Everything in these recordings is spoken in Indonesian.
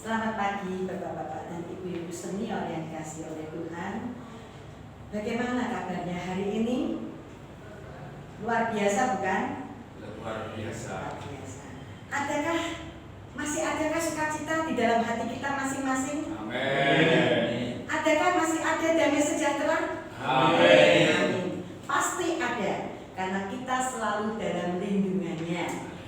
Selamat pagi Bapak-bapak dan Ibu-ibu senior yang dikasihi oleh Tuhan. Bagaimana kabarnya hari ini? Luar biasa bukan? Luar biasa. Masih adakah sukacita di dalam hati kita masing-masing? Amin. Adakah masih ada damai sejahtera? Amin. Amin. Pasti ada, karena kita selalu dalam lindungannya.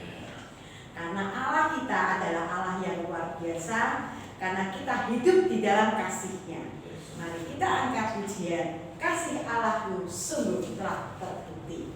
Karena Allah kita adalah Allah yang luar biasa, karena kita hidup di dalam kasih-Nya. Mari kita angkat pujian, kasih Allahku sungguh telah terbukti.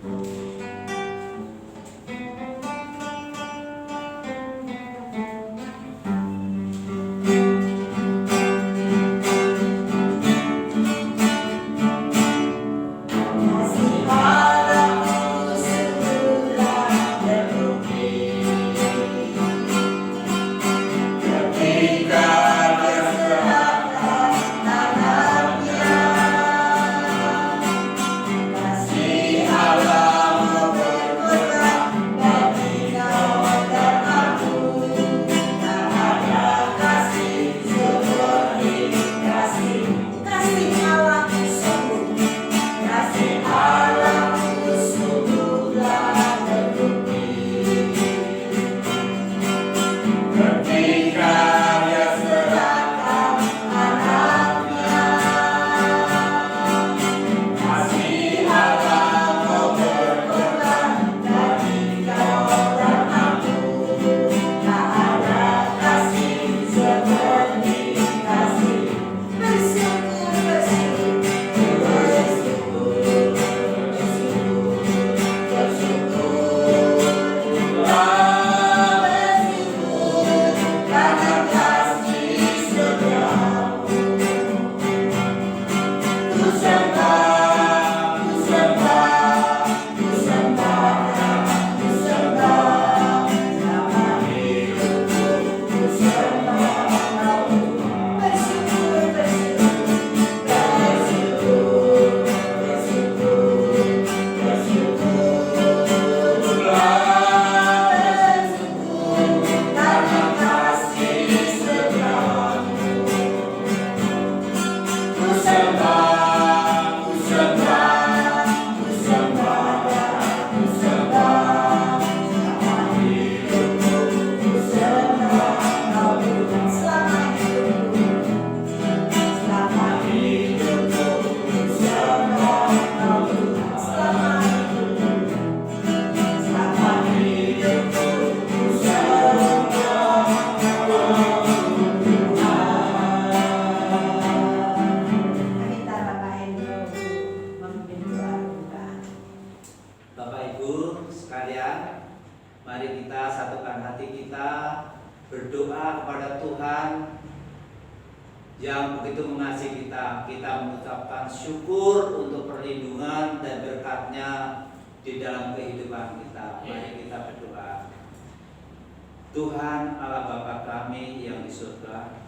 Tuhan Allah Bapa kami yang di surga,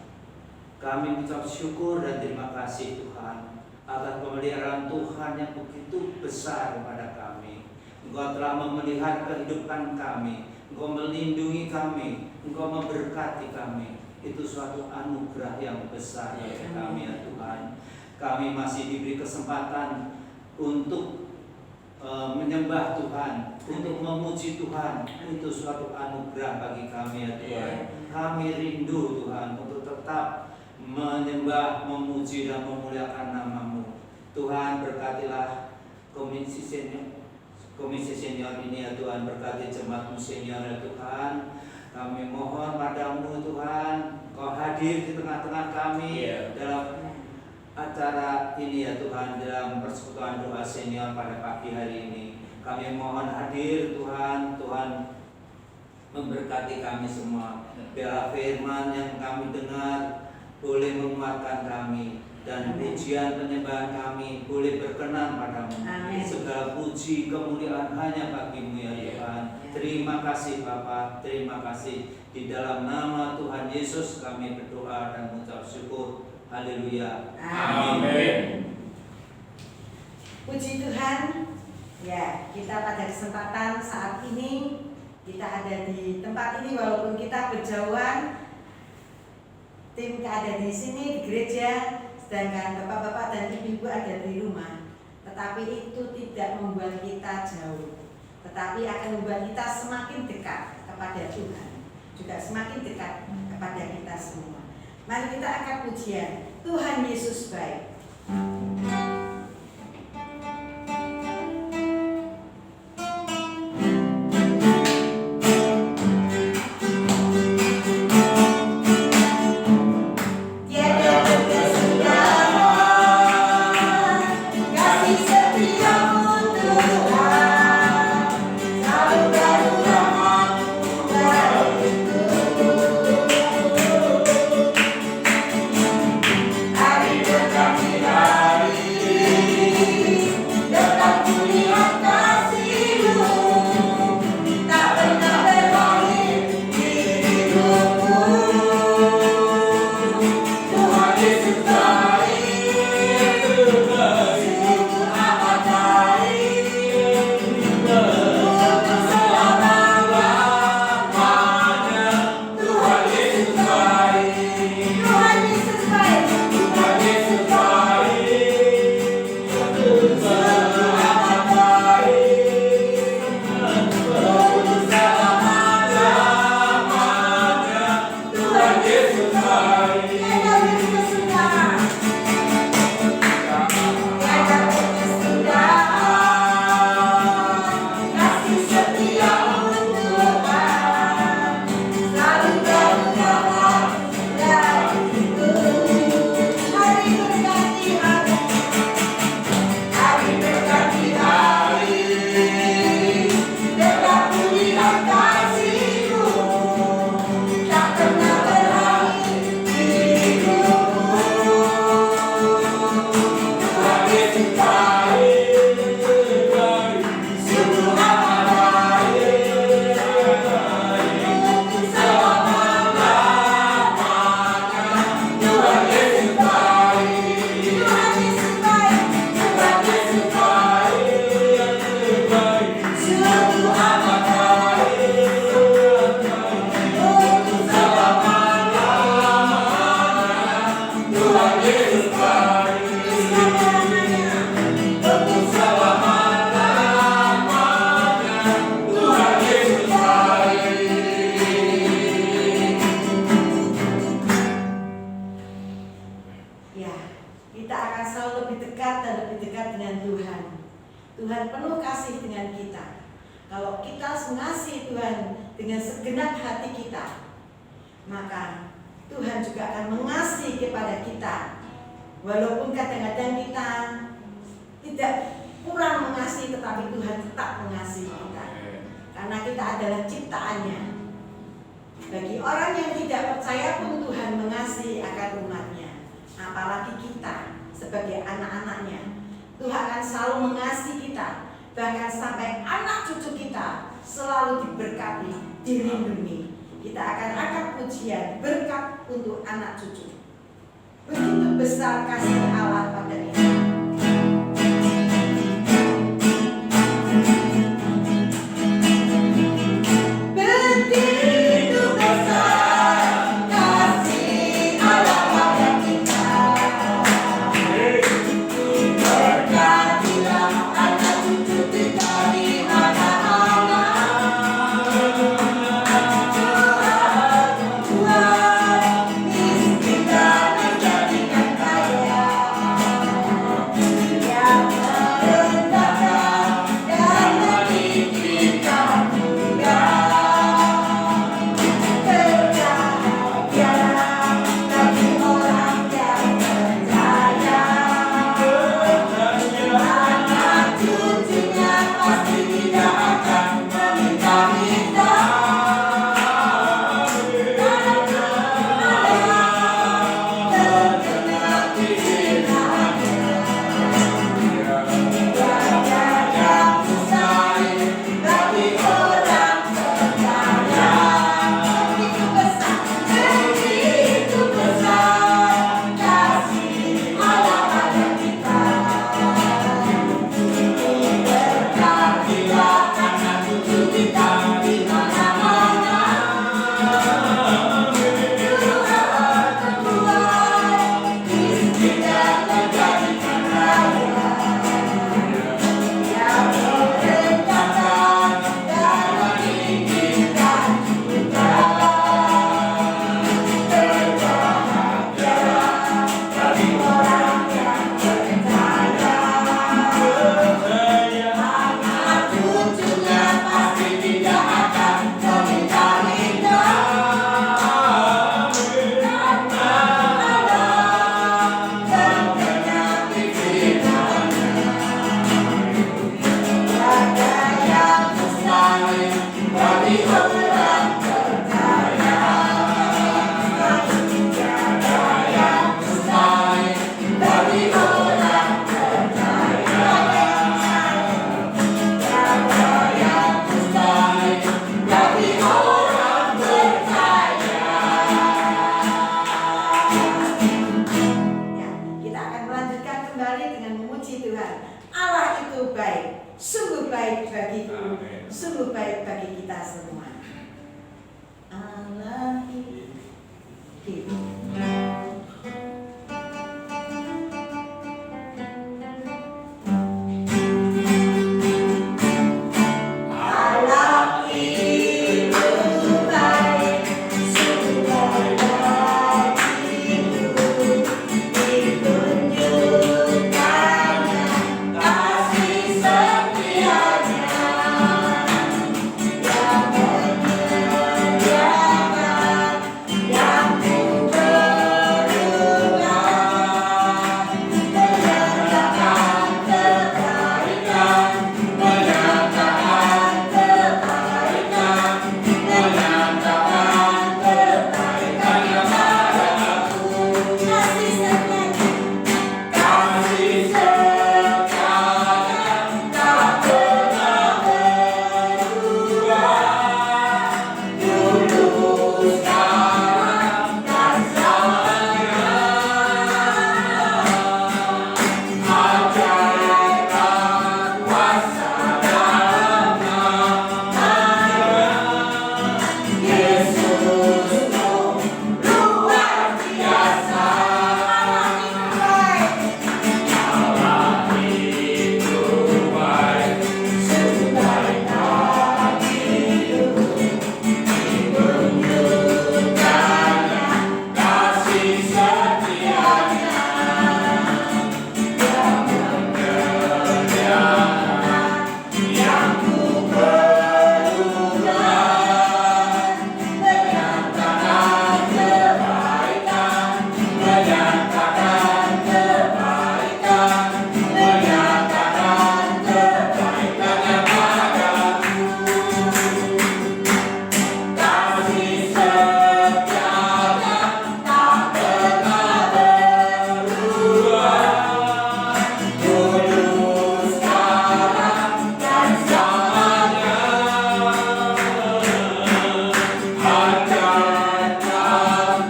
kami mengucap syukur dan terima kasih Tuhan atas pemeliharaan Tuhan yang begitu besar kepada kami. Engkau telah memelihara kehidupan kami, Engkau melindungi kami, Engkau memberkati kami. Itu suatu anugerah yang besar bagi kami ya Tuhan. Kami masih diberi kesempatan untuk menyembah Tuhan, untuk memuji Tuhan. Itu suatu anugerah bagi kami ya Tuhan. Kami rindu Tuhan untuk tetap menyembah, memuji dan memuliakan nama-Mu. Tuhan berkatilah komisi senior ini ya Tuhan, berkati jemaat-Mu senior ya Tuhan. Kami mohon padamu Tuhan, Kau hadir di tengah-tengah kami dalam acara ini ya Tuhan, dalam persekutuan doa senior pada pagi hari ini. Kami mohon hadir Tuhan, Tuhan memberkati kami semua. Biarlah firman yang kami dengar boleh menguatkan kami, dan pujian penyembahan kami boleh berkenan padamu. Amin. Segala puji kemuliaan hanya bagi-Mu ya Tuhan. Terima kasih Bapa, terima kasih. Di dalam nama Tuhan Yesus kami berdoa dan mengucap syukur. Haleluya. Amin. Puji Tuhan. Ya, kita pada kesempatan saat ini kita ada di tempat ini walaupun kita berjauhan, tim ada di sini di gereja, sedangkan bapak-bapak dan ibu-ibu ada di rumah. Tetapi itu tidak membuat kita jauh, tetapi akan membuat kita semakin dekat kepada Tuhan, juga semakin dekat kepada kita semua. Mari kita angkat pujian, Tuhan Yesus baik. Tuhan penuh kasih dengan kita. Kalau kita mengasihi Tuhan dengan segenap hati kita, maka Tuhan juga akan mengasihi kepada kita. Walaupun kadang-kadang kita tidak kurang mengasihi, tetapi Tuhan tetap mengasihi kita. Karena kita adalah ciptaannya. Bagi orang yang tidak percaya pun Tuhan mengasihi akan umatnya. Apalagi kita sebagai anak-anaknya. Tuhan akan selalu mengasihi kita. Bahkan sampai anak cucu kita selalu diberkati, dilindungi. Kita akan angkat pujian berkat untuk anak cucu. Begitu besar kasih Allah pada kita. semua. Allah hidup. Allah itu baik, segala hidup ditunjukkannya kasih setianya yang menyediakan, yang memberikan, menyatakan kebaikan, menyatakan kebaikan, menyatakan kebaikannya padaku. Kasih setianya, kasih setianya tak pernah berubah, dulu sekarang dan selamanya. Ajaib kuasa dalam namanya, Yesusku luar biasa. Allah itu baik, sebaik hidup ditunjukkannya kasih setianya yang menyediakan, yang ku perlukan, menyatakan kebaikan, menyatakan kebaikan, menyatakan kebaikannya padaku. Kasih setianya tak pernah berubah, dulu sekarang dan selamanya. Ajaib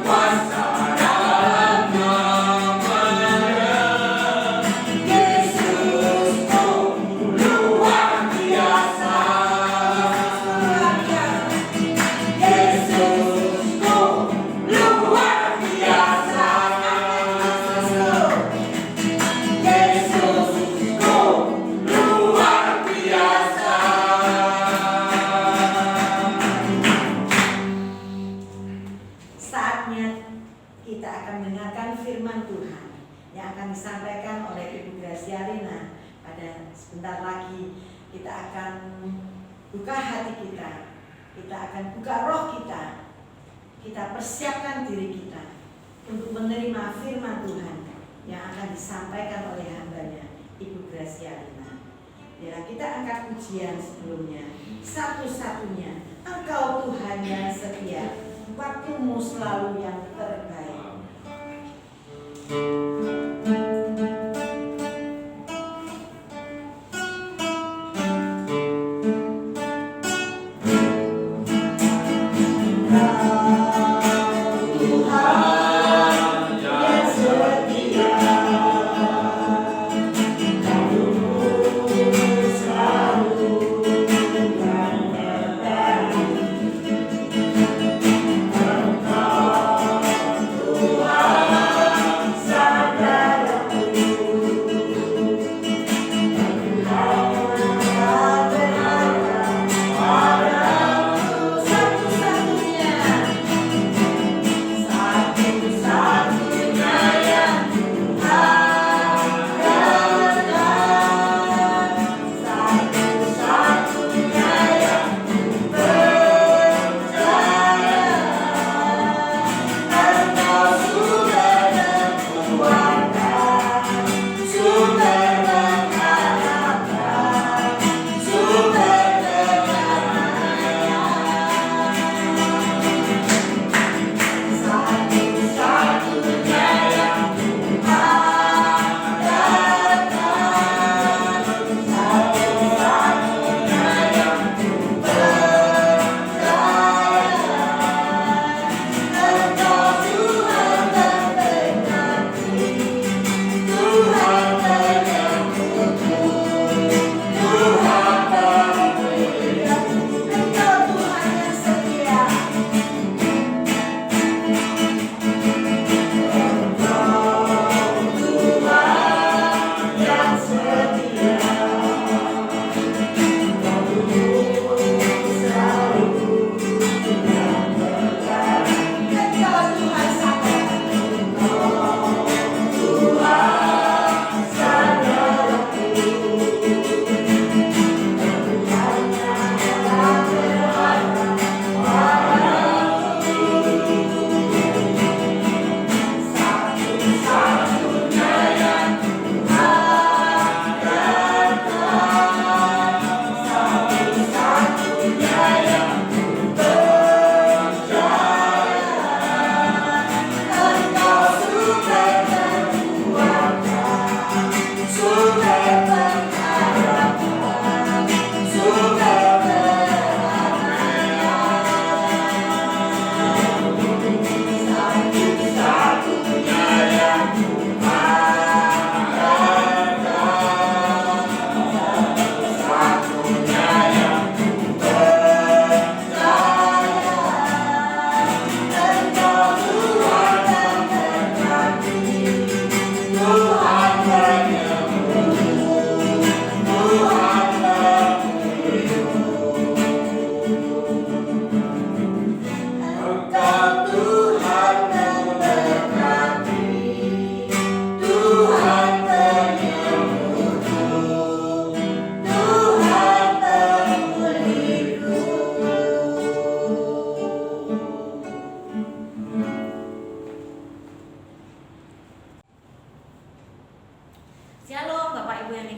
kuasa dalam namanya, Yesusku luar biasa. Yesusku luar biasa. Yesusku luar biasa. Saatnya kita akan mendengarkan firman Tuhan yang akan disampaikan oleh Ibu Gracialina. Pada sebentar lagi kita akan buka hati kita akan buka roh kita persiapkan diri kita untuk menerima firman Tuhan yang akan disampaikan oleh hambanya Ibu Gracialina. Biarlah kita angkat pujian sebelumnya. Satu-satunya Engkau Tuhan yang setia, waktumu selalu yang terbaik. Tuhan yang setia, selalu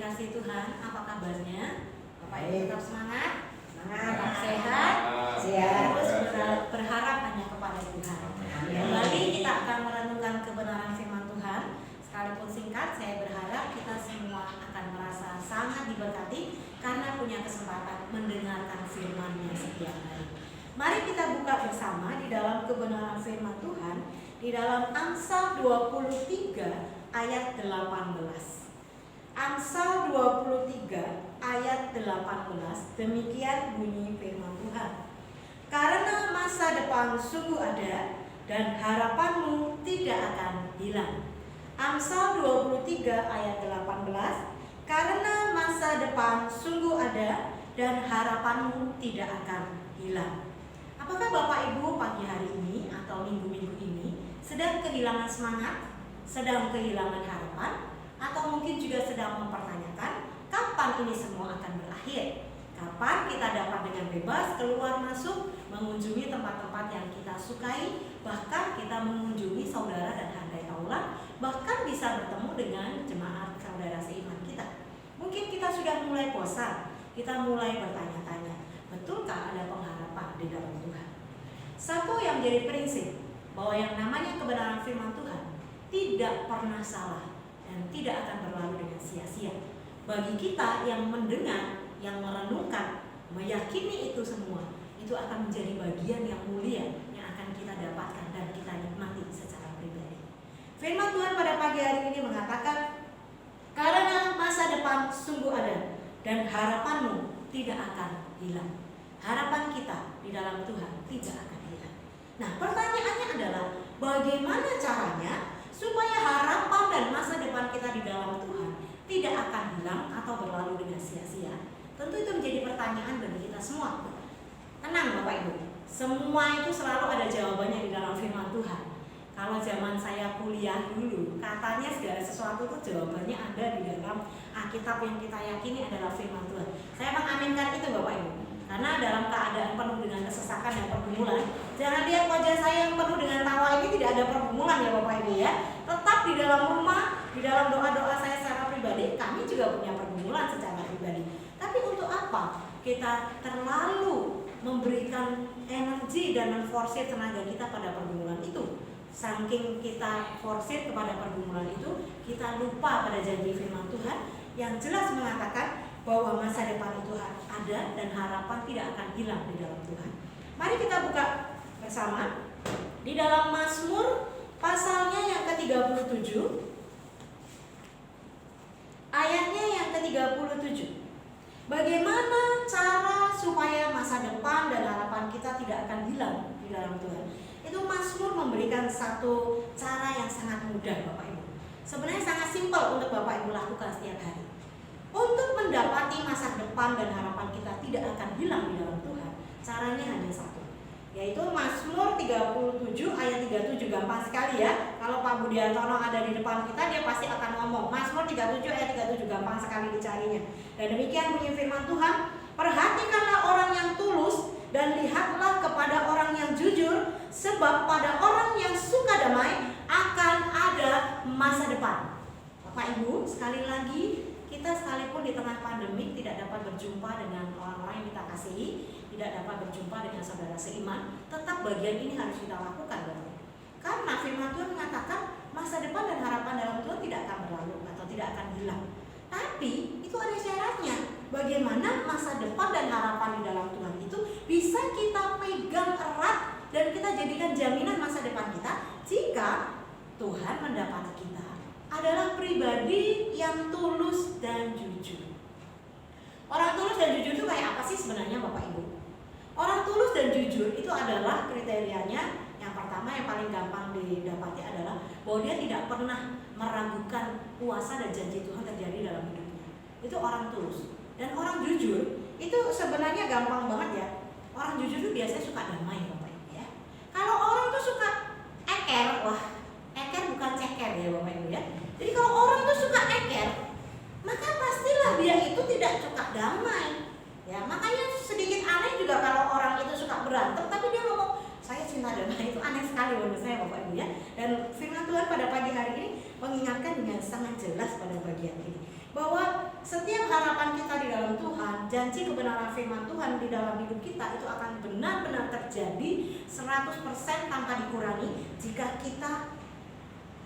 dikasih Tuhan, apa kabarnya? Bapak Ibu tetap semangat, tetap Semangat. sehat, Sehat. terus berharap hanya kepada Tuhan. Kembali kita akan merenungkan kebenaran firman Tuhan. Sekalipun singkat, saya berharap kita semua akan merasa sangat diberkati karena punya kesempatan mendengarkan firman-Nya setiap hari. Mari kita buka bersama di dalam kebenaran firman Tuhan di dalam Amsal 23 ayat 18. Amsal 23 ayat 18, demikian bunyi firman Tuhan. Karena masa depan sungguh ada dan harapanmu tidak akan hilang. Amsal 23 ayat 18, karena masa depan sungguh ada dan harapanmu tidak akan hilang. Apakah Bapak Ibu pagi hari ini atau minggu-minggu ini sedang kehilangan semangat, sedang kehilangan harapan, atau mungkin juga sedang mempertanyakan kapan ini semua akan berakhir? Kapan kita dapat dengan bebas keluar masuk, mengunjungi tempat-tempat yang kita sukai, bahkan kita mengunjungi saudara dan handai taulan, bahkan bisa bertemu dengan jemaat saudara seiman kita. Mungkin kita sudah mulai bosan, kita mulai bertanya-tanya, betulkah ada pengharapan di dalam Tuhan? Satu yang jadi prinsip bahwa yang namanya kebenaran firman Tuhan tidak pernah salah dan tidak akan berlalu dengan sia-sia. Bagi kita yang mendengar, yang merenungkan, meyakini itu semua, itu akan menjadi bagian yang mulia yang akan kita dapatkan dan kita nikmati secara pribadi. Firman Tuhan pada pagi hari ini mengatakan, karena masa depan sungguh ada dan harapanmu tidak akan hilang. Harapan kita di dalam Tuhan tidak akan hilang. Nah, pertanyaannya adalah bagaimana caranya supaya harapan dan masa depan kita di dalam Tuhan tidak akan hilang atau berlalu dengan sia-sia? Tentu itu menjadi pertanyaan bagi kita semua. Tenang Bapak Ibu, semua itu selalu ada jawabannya di dalam firman Tuhan. Kalau zaman saya kuliah dulu, katanya segala sesuatu itu jawabannya ada di dalam Alkitab yang kita yakini adalah firman Tuhan. Saya mengaminkan itu Bapak Ibu. Karena dalam keadaan penuh dengan kesesakan dan pergumulan, jangan lihat wajah saya yang penuh dengan tawa ini tidak ada pergumulan ya Bapak Ibu ya. Tetap di dalam rumah, di dalam doa-doa saya secara pribadi, kami juga punya pergumulan secara pribadi. Tapi untuk apa kita terlalu memberikan energi dan memforsir tenaga kita pada pergumulan itu? Saking kita forsir kepada pergumulan itu, kita lupa pada janji firman Tuhan yang jelas mengatakan bahwa masa depan itu ada dan harapan tidak akan hilang di dalam Tuhan. Mari kita buka bersama di dalam Mazmur pasalnya yang ke-37, ayatnya yang ke-37. Bagaimana cara supaya masa depan dan harapan kita tidak akan hilang di dalam Tuhan? Itu Mazmur memberikan satu cara yang sangat mudah Bapak Ibu. Sebenarnya sangat simpel untuk Bapak Ibu lakukan setiap hari. Untuk mendapati masa depan dan harapan kita tidak akan hilang di dalam Tuhan, caranya hanya satu, yaitu Mazmur 37 ayat 37. Gampang sekali ya. Kalau Pak Budiantono ada di depan kita, dia pasti akan ngomong Mazmur 37 ayat 37. Gampang sekali dicarinya. Dan demikian bunyi firman Tuhan, perhatikanlah orang yang tulus dan lihatlah kepada orang yang jujur, sebab pada orang yang suka damai akan ada masa depan. Bapak Ibu, sekali lagi, kita sekalipun di tengah pandemi tidak dapat berjumpa dengan orang-orang yang kita kasihi, tidak dapat berjumpa dengan saudara seiman, tetap bagian ini harus kita lakukan Bapak. Karena firman Tuhan mengatakan masa depan dan harapan dalam Tuhan tidak akan berlalu atau tidak akan hilang. Tapi itu ada syaratnya. Bagaimana masa depan dan harapan di dalam Tuhan itu bisa kita pegang erat dan kita jadikan jaminan masa depan kita jika Tuhan mendapati kita adalah pribadi yang tulus dan jujur. Orang tulus dan jujur itu kayak apa sih sebenarnya Bapak Ibu? Orang tulus dan jujur itu adalah kriterianya. Yang pertama yang paling gampang didapati adalah bahwa dia tidak pernah meragukan kuasa dan janji Tuhan terjadi dalam hidupnya. Itu orang tulus. Dan orang jujur itu sebenarnya gampang banget ya. Orang jujur itu biasanya suka damai Bapak Ibu ya. Kalau orang tuh suka eker, wah eker bukan ceker ya Bapak Ibu ya. Jadi kalau orang itu suka eker, maka pastilah dia itu tidak suka damai. Ya, makanya sedikit aneh juga kalau orang itu suka berantem tapi dia ngomong saya cinta damai, itu aneh sekali menurut saya Bapak Ibu ya. Dan firman Tuhan pada pagi hari ini mengingatkan dengan sangat jelas pada bagian ini. bahwa setiap harapan kita di dalam Tuhan, janji kebenaran firman Tuhan di dalam hidup kita itu akan benar-benar terjadi 100% tanpa dikurangi jika kita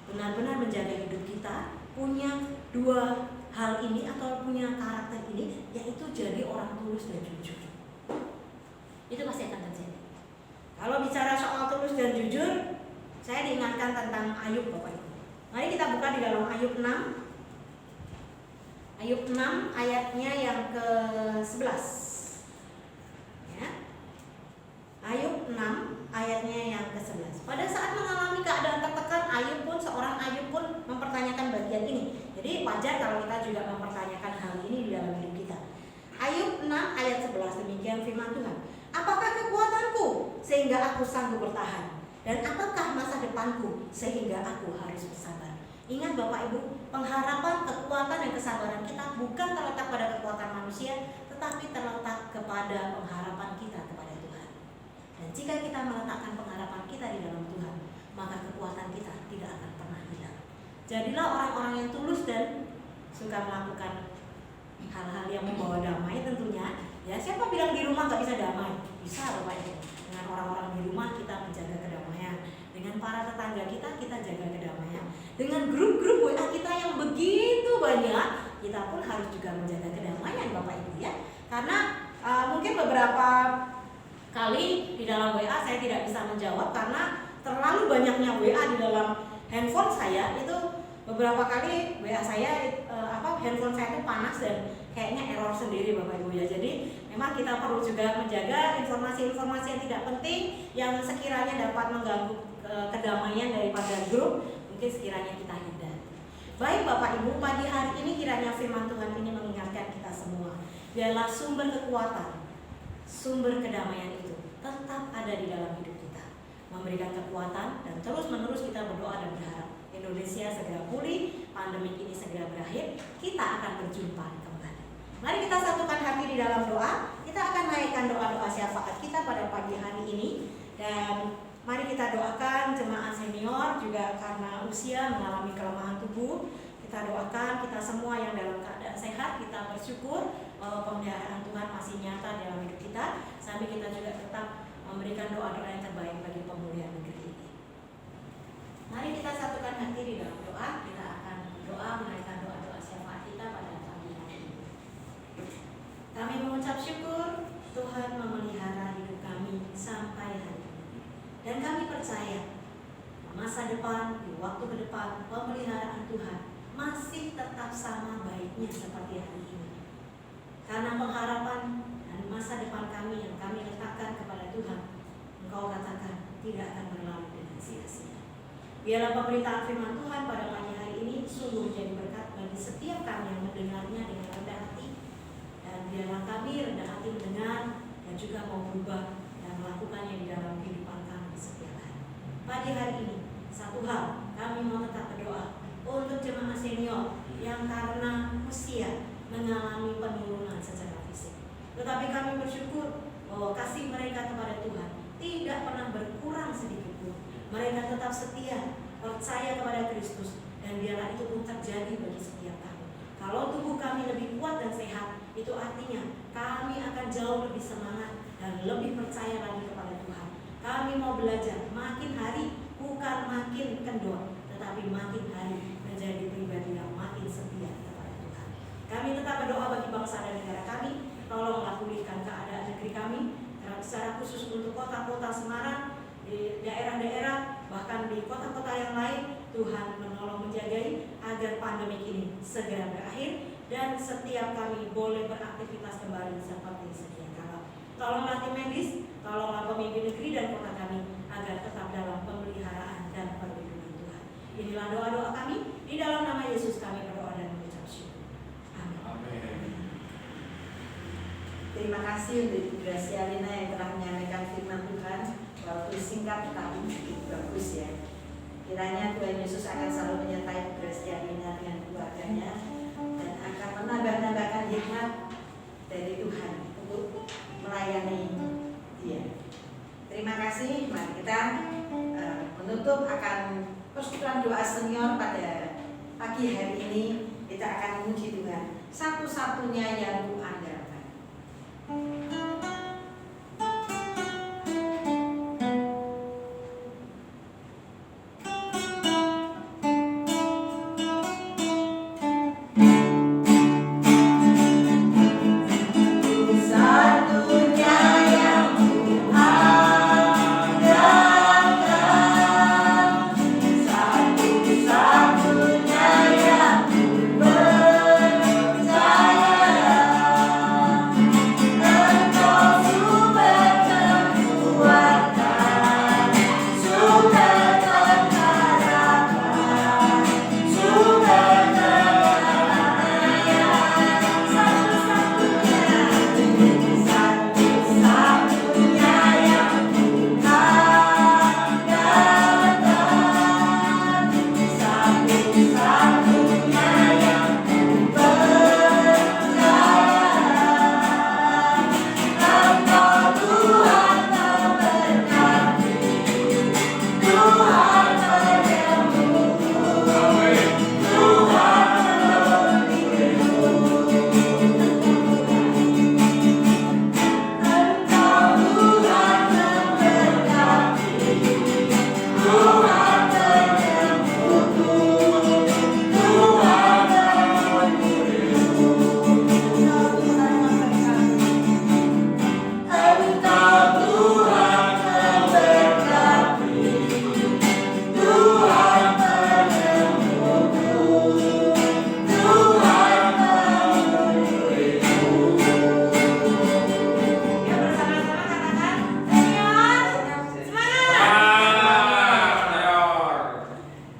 benar-benar menjaga hidup kita, punya dua hal ini atau punya karakter ini, yaitu jadi orang tulus dan jujur. Itu pasti akan terjadi. Kalau bicara soal tulus dan jujur, saya diingatkan tentang Ayub, Bapak Ibu. Mari kita buka di dalam Ayub 6. Ayub 6 ayatnya yang ke-11. Ya. Ayub 6 ayatnya yang ke-11. Pada saat mengalami keadaan tertekan, Ayub pun mempertanyakan bagian ini. Jadi wajar kalau kita juga mempertanyakan hal ini di dalam hidup kita. Ayub 6 ayat 11, demikian firman Tuhan. Apakah kekuatanku sehingga aku sanggup bertahan? Dan apakah masa depanku sehingga aku harus bersabar? Ingat Bapak Ibu, pengharapan, kekuatan, dan kesabaran kita bukan terletak pada kekuatan manusia, tetapi terletak kepada pengharapan kita kepada Tuhan. Dan jika kita meletakkan pengharapan kita di dalam Tuhan, maka kekuatan kita tidak akan pernah hilang. Jadilah orang-orang yang tulus dan suka melakukan hal-hal yang membawa damai tentunya. Ya, siapa bilang di rumah gak bisa damai? Bisa Bapak Ibu. Dengan orang-orang di rumah kita menjaga kedamaian. Dengan para tetangga kita jaga kedamaian. Dengan grup-grup WA kita yang begitu banyak, kita pun harus juga menjaga kedamaian Bapak Ibu ya. Karena mungkin beberapa kali di dalam WA saya tidak bisa menjawab karena terlalu banyaknya WA di dalam handphone saya. Itu beberapa kali WA saya handphone saya itu panas dan kayaknya error sendiri Bapak Ibu ya. Jadi memang kita perlu juga menjaga informasi-informasi yang tidak penting yang sekiranya dapat mengganggu kedamaian daripada grup, mungkin sekiranya kita hindari. Baik Bapak Ibu, pagi hari ini kiranya firman Tuhan ini mengingatkan kita semua, biarlah sumber kekuatan, sumber kedamaian itu tetap ada di dalam hidup kita, memberikan kekuatan dan terus-menerus kita berdoa dan berharap Indonesia segera pulih, pandemi ini segera berakhir, kita akan berjumpa kembali. Mari kita satukan hati di dalam doa. Kita akan naikkan doa-doa syafaat kita pada pagi hari ini. Dan mari kita doakan jemaat senior juga karena usia mengalami kelemahan tubuh. Kita doakan kita semua yang dalam keadaan sehat. Kita bersyukur bahwa pemeliharaan Tuhan masih nyata dalam hidup kita. Sampai kita juga tetap memberikan doa-doa yang terbaik bagi pemulihan negeri ini. Mari kita satukan hati di dalam doa. Kita akan berdoa menaikkan doa-doa syafaat kita pada pagi hari ini. Kami mengucap syukur Tuhan memelihara hidup kami sampai hari ini. Dan kami percaya masa depan, di waktu ke depan, pemeliharaan Tuhan masih tetap sama baiknya seperti hari ini. Karena pengharapan dan masa depan kami yang kami letakkan kepada Tuhan, Engkau katakan tidak akan berlalu dengan sia-sia. Biarlah pemberitaan firman Tuhan pada pagi hari ini sungguh menjadi berkat bagi setiap kami yang mendengarnya dengan rendah hati. Dan biarlah kami rendah hati mendengar dan juga mau berubah dan melakukannya di dalam kehidupan kami setiap hari. Pagi hari ini, satu hal, kami mau tetap berdoa untuk jemaah senior yang karena usia mengalami penurunan secara fisik. Tetapi kami bersyukur bahwa kasih mereka kepada Tuhan tidak pernah berkurang sedikit pun. Mereka tetap setia, percaya kepada Kristus, dan biarlah itu pun terjadi bagi setiap kami. Kalau tubuh kami lebih kuat dan sehat, itu artinya kami akan jauh lebih semangat dan lebih percaya lagi kepada Tuhan. Kami mau belajar makin hari, bukan makin kendor, tetapi makin hari menjadi pribadi yang makin setia kepada Tuhan. Kami tetap berdoa bagi bangsa dan negara kami. Tolonglah pulihkan keadaan negeri kami, secara khusus untuk kota-kota Semarang, di daerah-daerah, bahkan di kota-kota yang lain. Tuhan menolong menjagai agar pandemi ini segera berakhir dan setiap kami boleh beraktivitas kembali seperti sedia kala. Tolonglah tim medis, tolonglah pemimpin negeri dan kota kami agar tetap dalam pemeliharaan dan perlindungan Tuhan. Inilah doa-doa kami, di dalam nama Yesus kami berdoa dan mengucap syukur. Amin. Terima kasih untuk Ibu Gracialina yang telah menyampaikan firman Tuhan. Waktu singkat tapi bagus ya. Kiranya Tuhan Yesus akan selalu menyertai Ibu Gracialina dengan keluarganya dan akan menambah-nambahkan hikmat dari Tuhan untuk melayani dia. Terima kasih. Mari kita menutup akan persekutuan doa senior pada pagi hari ini. Kita akan memuji Tuhan. Satu-satunya yang kuandalkan. Tuhan